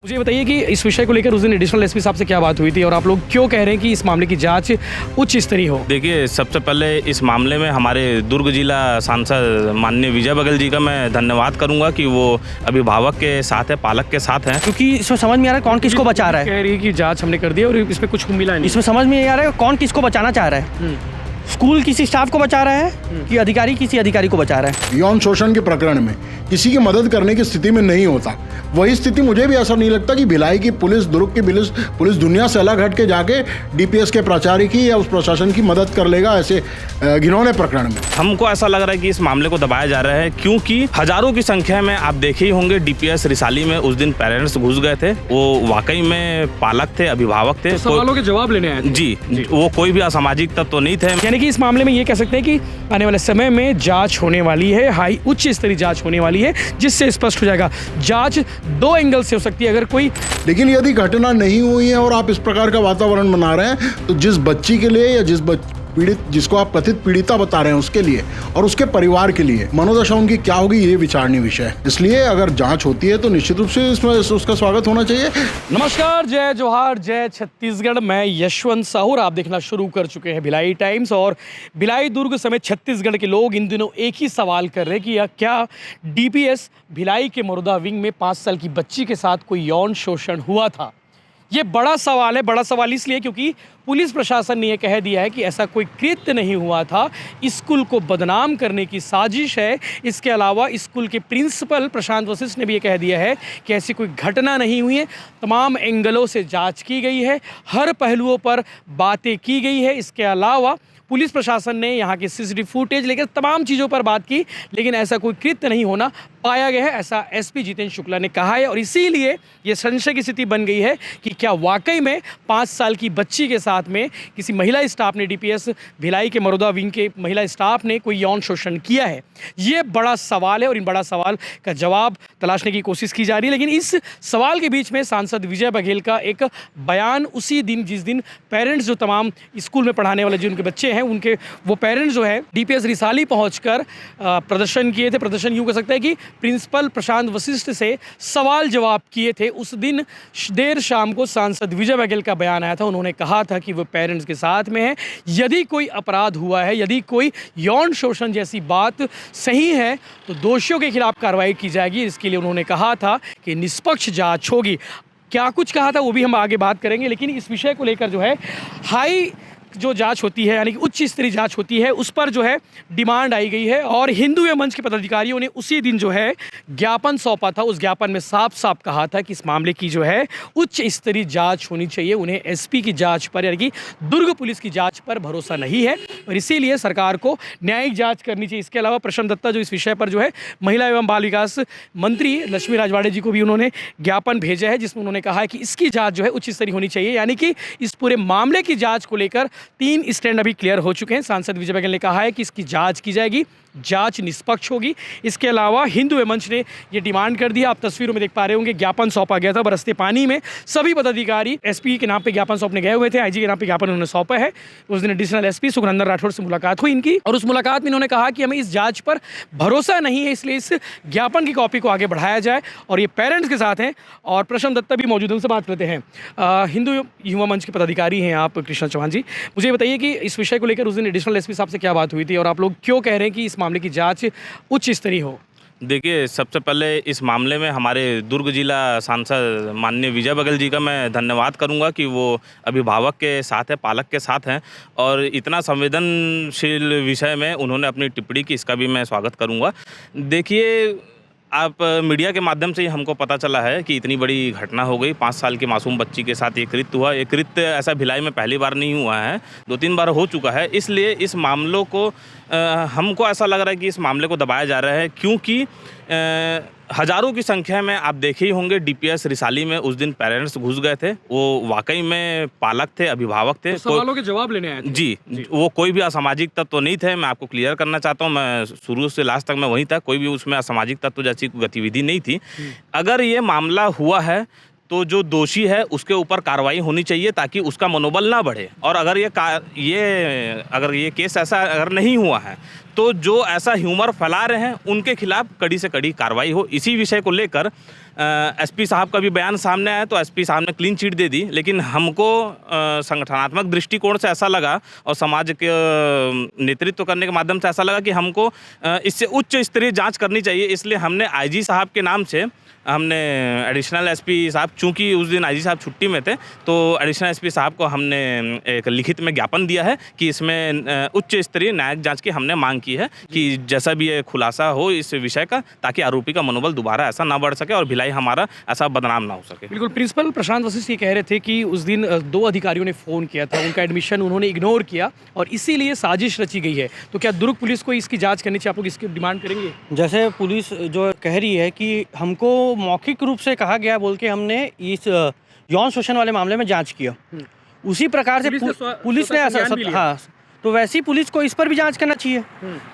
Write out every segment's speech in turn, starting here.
मुझे बताइए कि इस विषय को लेकर उस दिन एडिशनल एसपी साहब से क्या बात हुई थी और आप लोग क्यों कह रहे हैं कि इस मामले की जांच उच्च स्तरीय हो? देखिए, सबसे पहले इस मामले में हमारे दुर्ग जिला सांसद माननीय विजय बघेल जी का मैं धन्यवाद करूंगा कि वो अभिभावक के साथ है, पालक के साथ हैं। क्योंकि इसमें समझ में आ रहा है कौन किसको बचा रहा है। कह रही है कि जांच हमने कर दी और इसमें कुछ मिला नहीं। इसमें समझ में नहीं आ रहा है कौन किसको बचाना चाह रहा है। स्कूल किसी स्टाफ को बचा रहा है कि अधिकारी किसी अधिकारी को बचा रहा है। यौन शोषण के प्रकरण में किसी की मदद करने की स्थिति में नहीं होता। वही स्थिति मुझे भी ऐसा नहीं लगता कि भिलाई की पुलिस, दुर्ग की पुलिस दुनिया से अलग हट के जाके डीपीएस के प्राचार्य की या उस प्रशासन की मदद कर लेगा ऐसे घिनौने प्रकरण में। हमको ऐसा लग रहा है कि इस मामले को दबाया जा रहा है क्योंकि हजारों की संख्या में आप देखे ही होंगे डीपीएस रिसाली में उस दिन पेरेंट्स घुस गए थे। वो वाकई में पालक थे, अभिभावक थे। सवालों के जवाब लेने आए थे। जी, वो कोई भी असामाजिक तत्व तो नहीं थे। यानी कि इस मामले में ये कह सकते हैं कि आने वाले समय में जांच होने वाली है, उच्च स्तरीय जांच होने वाली है, जिससे स्पष्ट हो जाएगा। जांच दो एंगल से हो सकती है। अगर कोई लेकिन यदि घटना नहीं हुई है और आप इस प्रकार का वातावरण बना रहे हैं तो जिस बच्ची के लिए या जिसको आप कथित पीड़िता बता रहे हैं उसके लिए और उसके परिवार के लिए मनोदशा उनकी क्या होगी, ये विचारणीय विषय है। इसलिए अगर जांच होती है तो निश्चित रूप से इसमें उसका स्वागत होना चाहिए। नमस्कार, जय जोहार, जय छत्तीसगढ़। मैं यशवंत साहू, आप देखना शुरू कर चुके हैं भिलाई टाइम्स। और भिलाई, दुर्ग समेत छत्तीसगढ़ के लोग इन दिनों एक ही सवाल कर रहे हैं कि क्या डीपीएस भिलाई के मरुदा विंग में 5 साल की बच्ची के साथ कोई यौन शोषण हुआ था। ये बड़ा सवाल है। बड़ा सवाल इसलिए क्योंकि पुलिस प्रशासन ने यह कह दिया है कि ऐसा कोई कृत्य नहीं हुआ था, स्कूल को बदनाम करने की साजिश है। इसके अलावा स्कूल के प्रिंसिपल प्रशांत वशिष्ठ ने भी ये कह दिया है कि ऐसी कोई घटना नहीं हुई है। तमाम एंगलों से जांच की गई है, हर पहलुओं पर बातें की गई है। इसके अलावा पुलिस प्रशासन ने यहाँ के सीसीटीवी फुटेज लेकर तमाम चीज़ों पर बात की, लेकिन ऐसा कोई कृत्य नहीं होना पाया गया है, ऐसा एसपी जितेंद्र शुक्ला ने कहा है। और इसीलिए ये संशय की स्थिति बन गई है कि क्या वाकई में 5 साल की बच्ची के साथ में किसी महिला स्टाफ ने, डीपीएस भिलाई के मरुदा विंग के महिला स्टाफ ने कोई यौन शोषण किया है। ये बड़ा सवाल है और इन बड़ा सवाल का जवाब तलाशने की कोशिश की जा रही है। लेकिन इस सवाल के बीच में सांसद विजय बघेल का एक बयान उसी दिन, जिस दिन पेरेंट्स जो तमाम स्कूल में पढ़ाने वाले जिनके बच्चे हैं उनके वो पेरेंट्स जो है डीपीएस रिसाली पहुंचकर प्रदर्शन किए थे। प्रदर्शन यूँ कह सकते हैं कि प्रिंसिपल प्रशांत वशिष्ठ से सवाल जवाब किए थे। उस दिन देर शाम को सांसद विजय बघेल का बयान आया था। उन्होंने कहा था कि वो पेरेंट्स के साथ में है। यदि कोई अपराध हुआ है, यदि कोई यौन शोषण जैसी बात सही है तो दोषियों के खिलाफ कार्रवाई की जाएगी। इसके लिए उन्होंने कहा था कि निष्पक्ष जांच होगी। क्या कुछ कहा था वो भी हम आगे बात करेंगे, लेकिन इस विषय को लेकर जो है हाई जो जांच होती है, यानी कि उच्च स्तरीय जांच होती है, उस पर जो है डिमांड आई गई है। और हिंदू एवं मंच के पदाधिकारियों ने उसी दिन जो है ज्ञापन सौंपा था। उस ज्ञापन में साफ साफ कहा था कि इस मामले की जो है उच्च स्तरीय जांच होनी चाहिए। उन्हें एसपी की जांच पर, यानी कि दुर्ग पुलिस की जांच पर भरोसा नहीं है और इसीलिए सरकार को न्यायिक जांच करनी चाहिए। इसके अलावा प्रश्न दत्ता जो इस विषय पर जो है महिला एवं बाल विकास मंत्री लक्ष्मी राजवाड़े जी को भी उन्होंने ज्ञापन भेजा है, जिसमें उन्होंने कहा है कि इसकी जाँच जो है उच्च स्तरीय होनी चाहिए। यानी कि इस पूरे मामले की जाँच को लेकर 3 स्टैंड अभी क्लियर हो चुके हैं। सांसद विजय बघेल ने कहा है कि इसकी जांच की जाएगी, जांच निष्पक्ष होगी। इसके अलावा हिंदू एवं मंच ने ये डिमांड कर दिया। आप तस्वीरों में देख पा रहे होंगे ज्ञापन सौंपा गया था बरसते पानी में। सभी पदाधिकारी एसपी के नाम पे ज्ञापन सौंपने गए हुए थे। आईजी के नाम पे ज्ञापन उन्होंने सौंपा है। उस दिन एडिशनल एसपी सुखनंदन राठौर से मुलाकात हुई इनकी और उस मुलाकात में इन्होंने कहा कि हमें इस जाँच पर भरोसा नहीं है, इसलिए इस ज्ञापन की कॉपी को आगे बढ़ाया जाए। और ये पेरेंट्स के साथ हैं और प्रश्न दत्ता भी मौजूद, उनसे बात करते हैं। हिंदू युवा मंच के पदाधिकारी हैं आप, कृष्णा चौहान जी। मुझे बताइए कि इस विषय को लेकर उस दिन एडिशनल एसपी साहब से क्या बात हुई थी और आप लोग क्यों कह रहे हैं कि इस मामले की जांच उच्च स्तरीय हो? देखिए, सबसे पहले इस मामले में हमारे दुर्ग जिला सांसद माननीय विजय बघेल जी का मैं धन्यवाद करूंगा कि वो अभिभावक के साथ है, पालक के साथ हैं और इतना संवेदनशील विषय में उन्होंने अपनी टिप्पणी की, इसका भी मैं स्वागत करूंगा। देखिए, आप मीडिया के माध्यम से ही हमको पता चला है कि इतनी बड़ी घटना हो गई। 5 साल की मासूम बच्ची के साथ ये कृत्य हुआ। ये कृत्य ऐसा भिलाई में पहली बार नहीं हुआ है, 2-3 बार हो चुका है। इसलिए इस मामलों को हमको ऐसा लग रहा है कि इस मामले को दबाया जा रहा है क्योंकि हजारों की संख्या में आप देखे ही होंगे डीपीएस रिसाली में उस दिन पेरेंट्स घुस गए थे। वो वाकई में पालक थे, अभिभावक थे। सवालों के जवाब लेने आए थे। जी, वो कोई भी असामाजिक तत्व तो नहीं थे। मैं आपको क्लियर करना चाहता हूँ, मैं शुरू से लास्ट तक मैं वहीं था। कोई भी उसमें असामाजिक तत्व जैसी गतिविधि नहीं थी। अगर ये मामला हुआ है तो जो दोषी है उसके ऊपर कार्रवाई होनी चाहिए ताकि उसका मनोबल ना बढ़े। और अगर ये केस ऐसा अगर नहीं हुआ है तो जो ऐसा ह्यूमर फैला रहे हैं उनके खिलाफ कड़ी से कड़ी कार्रवाई हो। इसी विषय को लेकर एसपी साहब का भी बयान सामने आया तो एसपी साहब ने क्लीन चिट दे दी, लेकिन हमको संगठनात्मक दृष्टिकोण से ऐसा लगा और समाज के नेतृत्व करने के माध्यम से ऐसा लगा कि हमको इससे उच्च स्तरीय जांच करनी चाहिए। इसलिए हमने आईजी साहब के नाम से हमने एडिशनल एसपी साहब, चूंकि उस दिन आईजी साहब छुट्टी में थे, तो एडिशनल एसपी साहब को हमने एक लिखित में ज्ञापन दिया है कि इसमें उच्च स्तरीय न्यायिक जांच की हमने मांग की है कि जैसा भी ये खुलासा हो इस विषय का, ताकि आरोपी का मनोबल दोबारा ऐसा ना बढ़ सके और भिलाई हमारा ऐसा बदनाम ना हो सके। बिल्कुल, प्रिंसिपल प्रशांत वशिष्ठ ये कह रहे थे कि उस दिन दो अधिकारियों ने फ़ोन किया था, उनका एडमिशन उन्होंने इग्नोर किया और इसीलिए साजिश रची गई है। तो क्या दुर्ग पुलिस को इसकी जाँच करनी चाहिए? आप लोग इसकी डिमांड करेंगे? जैसे पुलिस जो कह रही है कि हमको मौखिक रूप से कहा गया बोल के हमने इस यौन शोषण वाले मामले में जांच किया, उसी प्रकार से पुलिस ने ऐसा, हाँ, तो वैसी पुलिस को इस पर भी जांच करना चाहिए।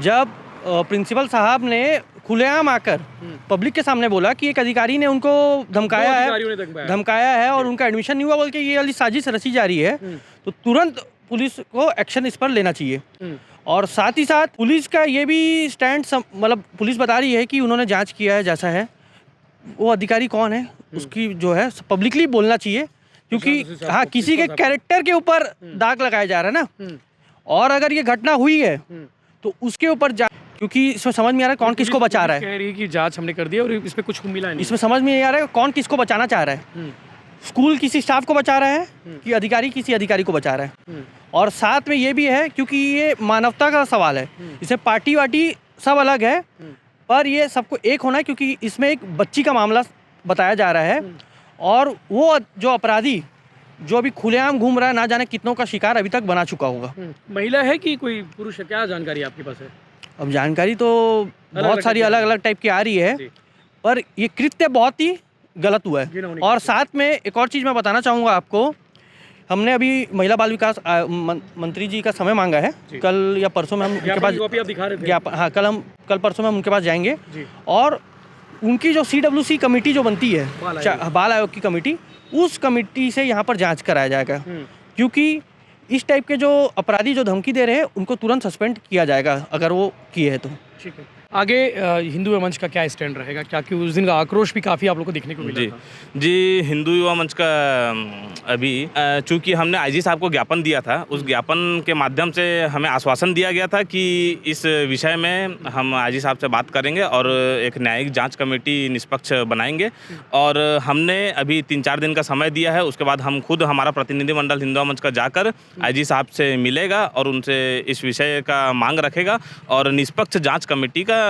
जब प्रिंसिपल साहब ने खुलेआम आकर पब्लिक के सामने बोला कि एक अधिकारी ने उनको धमकाया है और उनका एडमिशन नहीं हुआ बोल के ये वाली साजिश रची जा रही है, तो तुरंत पुलिस को एक्शन इस पर लेना चाहिए। और साथ ही साथ पुलिस का ये भी स्टैंड, मतलब पुलिस बता रही है कि उन्होंने जांच किया है, जैसा है वो अधिकारी कौन है उसकी जो है पब्लिकली बोलना चाहिए, क्योंकि हाँ, किसी के कैरेक्टर के ऊपर दाग लगाया जा रहा है ना। और अगर ये घटना हुई है तो उसके ऊपर क्योंकि इसमें समझ में आ रहा है कौन किसको बचा रहा है। कह रही है कि जांच हमने कर दी और इसमें कुछ मिला नहीं। इसमें समझ में नहीं आ रहा है कौन किसको बचाना चाह रहा है। स्कूल किसी स्टाफ को बचा रहा है कि अधिकारी किसी अधिकारी को बचा रहा है। और साथ में ये भी है, क्योंकि ये मानवता का सवाल है, इसमें पार्टी वार्टी सब अलग है, पर ये सबको एक होना है, क्योंकि इसमें एक बच्ची का मामला बताया जा रहा है। और वो जो अपराधी जो अभी खुलेआम घूम रहा है, ना जाने कितनों का शिकार अभी तक बना चुका होगा। महिला है कि कोई पुरुष है? क्या जानकारी आपके पास है? अब जानकारी तो बहुत सारी अलग अलग टाइप की आ रही है, पर ये कृत्य बहुत ही गलत हुआ है। और साथ में एक और चीज़ मैं बताना चाहूँगा आपको, हमने अभी महिला बाल विकास मंत्री जी का समय मांगा है। कल या परसों में हम उनके पास दिखा रहे थे। हाँ, कल परसों में हम उनके पास जाएंगे और उनकी जो CWC कमेटी जो बनती है, बाल आयोग की कमेटी, उस कमेटी से यहाँ पर जांच कराया जाएगा, क्योंकि इस टाइप के जो अपराधी जो धमकी दे रहे हैं उनको तुरंत सस्पेंड किया जाएगा अगर वो किए हैं तो। ठीक है। आगे हिंदू युवा मंच का क्या स्टैंड रहेगा? क्या कि उस दिन का आक्रोश भी काफ़ी आप लोग को देखने को मिला था। जी, हिंदू युवा मंच का अभी चूंकि हमने आईजी साहब को ज्ञापन दिया था, उस ज्ञापन के माध्यम से हमें आश्वासन दिया गया था कि इस विषय में हम आईजी साहब से बात करेंगे और एक न्यायिक जांच कमेटी निष्पक्ष बनाएंगे। और हमने अभी 3-4 दिन का समय दिया है, उसके बाद हम खुद, हमारा प्रतिनिधिमंडल हिंदू युवा मंच का जाकर आईजी साहब से मिलेगा और उनसे इस विषय का मांग रखेगा और निष्पक्ष जाँच कमेटी का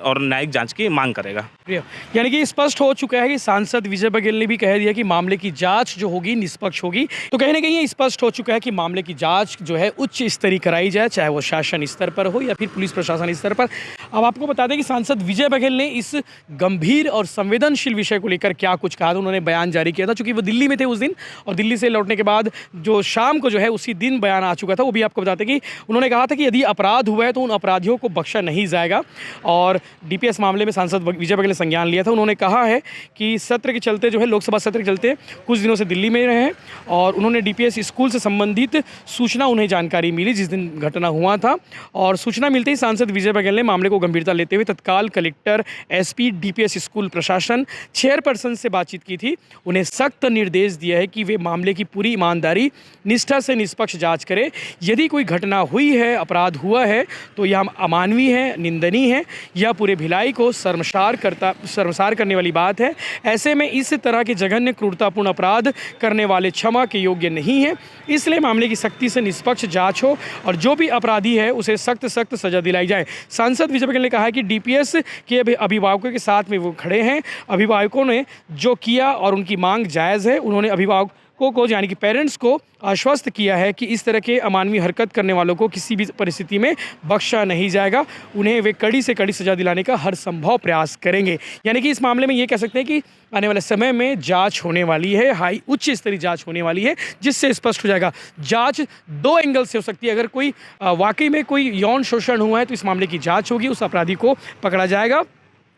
और न्यायिक जांच की मांग करेगा। यानी कि स्पष्ट हो चुका है कि सांसद विजय बघेल ने भी कह दिया कि मामले की जांच जो होगी निष्पक्ष होगी। तो कहीं ना कहीं ये स्पष्ट हो चुका है कि मामले की जांच जो है उच्च स्तरीय कराई जाए, चाहे वो शासन स्तर पर हो या फिर पुलिस प्रशासन स्तर पर। अब आपको बता दें कि सांसद विजय बघेल ने इस गंभीर और संवेदनशील विषय को लेकर क्या कुछ कहा था। उन्होंने बयान जारी किया था, चूंकि वो दिल्ली में थे उस दिन, और दिल्ली से लौटने के बाद जो शाम को जो है उसी दिन बयान आ चुका था। वो भी आपको बताते कि उन्होंने कहा था कि यदि अपराध हुआ है तो उन अपराधियों को बख्शा नहीं जाएगा। और DPS मामले में सांसद विजय बघेल ने संज्ञान लिया था। उन्होंने कहा है कि सत्र के चलते जो है, लोकसभा सत्र के चलते कुछ दिनों से दिल्ली में रहे और उन्होंने DPS स्कूल से संबंधित सूचना उन्हें जानकारी मिली जिस दिन घटना हुआ था। और सूचना मिलते ही सांसद विजय बघेल ने मामले को गंभीरता लेते हुए तत्काल कलेक्टर, SP, DPS स्कूल प्रशासन, चेयरपर्सन से बातचीत की थी। उन्हें सख्त निर्देश दिया है कि वे मामले की पूरी ईमानदारी, निष्ठा से निष्पक्ष जाँच करें। यदि कोई घटना हुई है, अपराध हुआ है, तो यह अमानवीय है, निंदनीय है, यह पूरे भिलाई को शर्मसार करने वाली बात है। ऐसे में इस तरह के जघन्य क्रूरतापूर्ण अपराध करने वाले क्षमा के योग्य नहीं है। इसलिए मामले की सख्ती से निष्पक्ष जांच हो और जो भी अपराधी है उसे सख्त सजा दिलाई जाए। सांसद विजय बघेल ने कहा कि DPS के अभिभावकों के साथ में वो खड़े हैं। अभिभावकों ने जो किया और उनकी मांग जायज़ है। उन्होंने अभिभावकों को यानी कि पेरेंट्स को आश्वस्त किया है कि इस तरह के अमानवीय हरकत करने वालों को किसी भी परिस्थिति में बख्शा नहीं जाएगा। उन्हें वे कड़ी से कड़ी सजा दिलाने का हर संभव प्रयास करेंगे। यानी कि इस मामले में ये कह सकते हैं कि आने वाले समय में जांच होने वाली है, उच्च स्तरीय जांच होने वाली है, जिससे स्पष्ट हो जाएगा। जांच 2 एंगल से हो सकती है। अगर कोई वाकई में कोई यौन शोषण हुआ है तो इस मामले की जाँच होगी, उस अपराधी को पकड़ा जाएगा।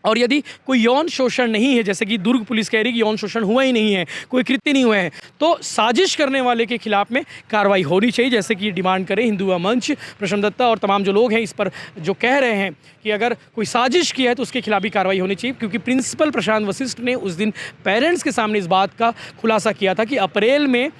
और यदि कोई यौन शोषण नहीं है, जैसे कि दुर्ग पुलिस कह रही है कि यौन शोषण हुआ ही नहीं है, कोई कृत्य नहीं हुआ है, तो साजिश करने वाले के खिलाफ में कार्रवाई होनी चाहिए, जैसे कि डिमांड करे हिंदू मंच, प्रशम दत्ता और तमाम जो लोग हैं इस पर जो कह रहे हैं कि अगर कोई साजिश किया है तो उसके खिलाफ भी कार्रवाई होनी चाहिए। क्योंकि प्रिंसिपल प्रशांत वशिष्ठ ने उस दिन पेरेंट्स के सामने इस बात का खुलासा किया था कि अप्रैल में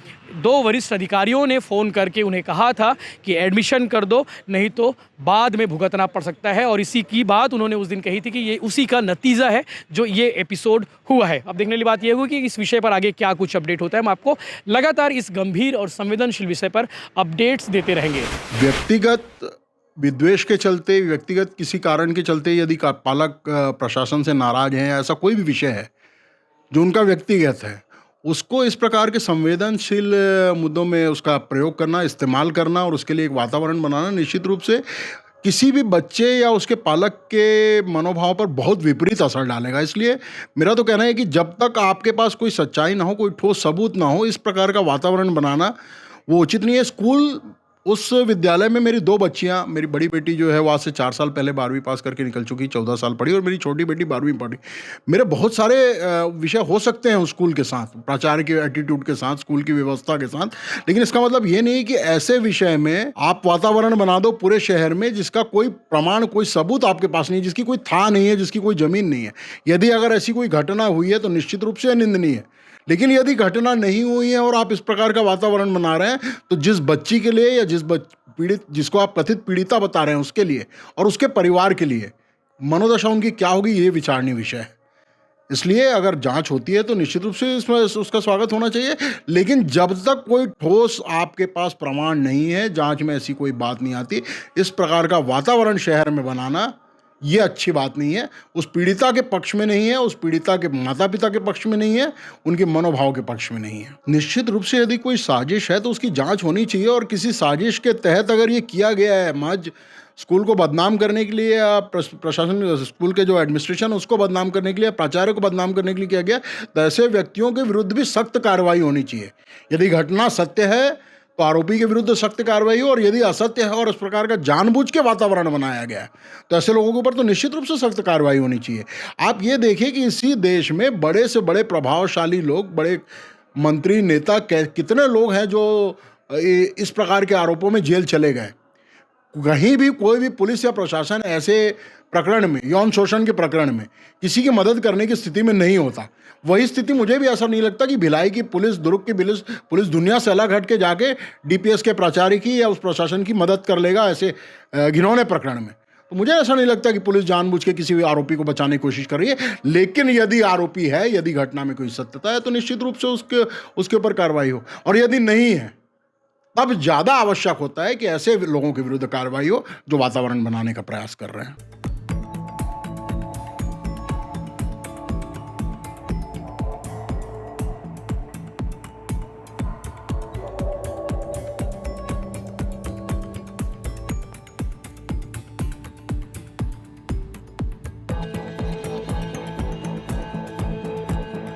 2 वरिष्ठ अधिकारियों ने फ़ोन करके उन्हें कहा था कि एडमिशन कर दो, नहीं तो बाद में भुगतना पड़ सकता है। और इसी की बात उन्होंने उस दिन कही थी कि ये उसी का नतीजा है जो ये एपिसोड हुआ है। अब देखने वाली बात यह होगी कि इस विषय पर आगे क्या कुछ अपडेट होता है। हम आपको लगातार इस गंभीर और संवेदनशील विषय पर अपडेट्स देते रहेंगे। व्यक्तिगत विद्वेष के चलते, व्यक्तिगत किसी कारण के चलते यदि पालक प्रशासन से नाराज हैं, ऐसा कोई भी विषय है जो उनका व्यक्तिगत है, उसको इस प्रकार के संवेदनशील मुद्दों में उसका प्रयोग करना, इस्तेमाल करना और उसके लिए एक वातावरण बनाना निश्चित रूप से किसी भी बच्चे या उसके पालक के मनोभाव पर बहुत विपरीत असर डालेगा। इसलिए मेरा तो कहना है कि जब तक आपके पास कोई सच्चाई ना हो, कोई ठोस सबूत ना हो, इस प्रकार का वातावरण बनाना वो उचित नहीं है। स्कूल, उस विद्यालय में मेरी 2 बच्चियां, मेरी बड़ी बेटी जो है वो आज से 4 साल पहले 12वीं पास करके निकल चुकी, 14 साल पढ़ी, और मेरी छोटी बेटी 12वीं पढ़ी। मेरे बहुत सारे विषय हो सकते हैं उस स्कूल के साथ, प्राचार्य के एटीट्यूड के साथ, स्कूल की व्यवस्था के साथ, लेकिन इसका मतलब ये नहीं कि ऐसे विषय में आप वातावरण बना दो पूरे शहर में जिसका कोई प्रमाण, कोई सबूत आपके पास नहीं, जिसकी कोई था नहीं है, जिसकी कोई जमीन नहीं है। यदि अगर ऐसी कोई घटना हुई है तो निश्चित रूप से निंदनीय है, लेकिन यदि घटना नहीं हुई है और आप इस प्रकार का वातावरण बना रहे हैं, तो जिस बच्ची के लिए या पीड़ित, जिसको आप कथित पीड़िता बता रहे हैं, उसके लिए और उसके परिवार के लिए मनोदशा उनकी क्या होगी, ये विचारणीय विषय है। इसलिए अगर जांच होती है तो निश्चित रूप से इसमें उसका स्वागत होना चाहिए, लेकिन जब तक कोई ठोस आपके पास प्रमाण नहीं है, जांच में ऐसी कोई बात नहीं आती, इस प्रकार का वातावरण शहर में बनाना ये अच्छी बात नहीं है। उस पीड़िता के पक्ष में नहीं है, उस पीड़िता के माता पिता के पक्ष में नहीं है, उनके मनोभाव के पक्ष में नहीं है। निश्चित रूप से यदि कोई साजिश है तो उसकी जांच होनी चाहिए, और किसी साजिश के तहत अगर ये किया गया है महज स्कूल को बदनाम करने के लिए, या प्रशासन, स्कूल के जो एडमिनिस्ट्रेशन उसको बदनाम करने के लिए, प्राचार्य को बदनाम करने के लिए किया गया, तो ऐसे व्यक्तियों के विरुद्ध भी सख्त कार्रवाई होनी चाहिए। यदि घटना सत्य है तो आरोपी के विरुद्ध सख्त कार्रवाई हो, और यदि असत्य है और इस प्रकार का जानबूझ के वातावरण बनाया गया है तो ऐसे लोगों के ऊपर तो निश्चित रूप से सख्त कार्रवाई होनी चाहिए। आप ये देखिए कि इसी देश में बड़े से बड़े प्रभावशाली लोग, बड़े मंत्री, नेता, कितने लोग हैं जो इस प्रकार के आरोपों में जेल चले गए। कहीं भी कोई भी पुलिस या प्रशासन ऐसे प्रकरण में, यौन शोषण के प्रकरण में किसी की मदद करने की स्थिति में नहीं होता। वही स्थिति मुझे भी ऐसा नहीं लगता कि भिलाई की पुलिस, दुर्ग की पुलिस दुनिया से अलग हट के जाके डीपीएस के प्राचार्य की या उस प्रशासन की मदद कर लेगा ऐसे घिनौने प्रकरण में। तो मुझे ऐसा नहीं लगता कि पुलिस जानबूझ के किसी भी आरोपी को बचाने की कोशिश कर रही है। लेकिन यदि आरोपी है, यदि घटना में कोई सत्यता है, तो निश्चित रूप से उसके ऊपर कार्रवाई हो, और यदि नहीं है तब ज़्यादा आवश्यक होता है कि ऐसे लोगों के विरुद्ध कार्रवाई हो जो वातावरण बनाने का प्रयास कर रहे हैं।